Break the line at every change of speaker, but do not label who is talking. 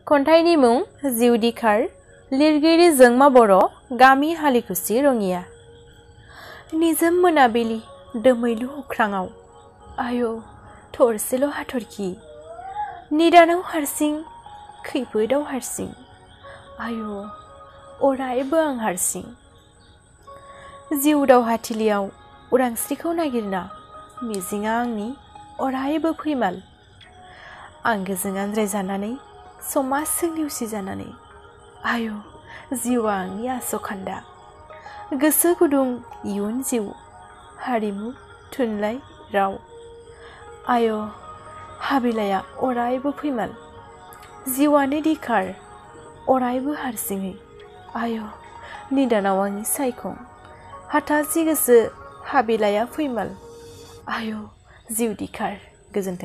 खन्थाइनि मुं जिउ दिखार लिरगिरि जोंमा बर' गामि हालिखुसि रङिया। निजोम मोनाबिलि दोमैलु अख्राङाव आय' थरसेल' हाथरखि निदानाव हारसिं खैफोदाव हारसिं आय' अरायबो आं हारसिं। जिउ दावहाथिलियाव उदांस्रिखौ नागिरना मिजिंआ आंनि अरायबो फैमाल। आंगोजों आनज्रायजानानै समाजजों नेवसिजानानै आय' जिउआ आंनि आस'खान्दा। गोसो गुदुं इयुन जिउ हारिमु थुनलाइ राव आय' हाबिलाया अरायबो फैमाल। जिउआनो दिखार अरायबो हारसिङै आय' निदानाव आंनि सायखं। हाथासि गोसो हाबिलाया फैमाल आय' जिउ दिखार। गोजोन्थों।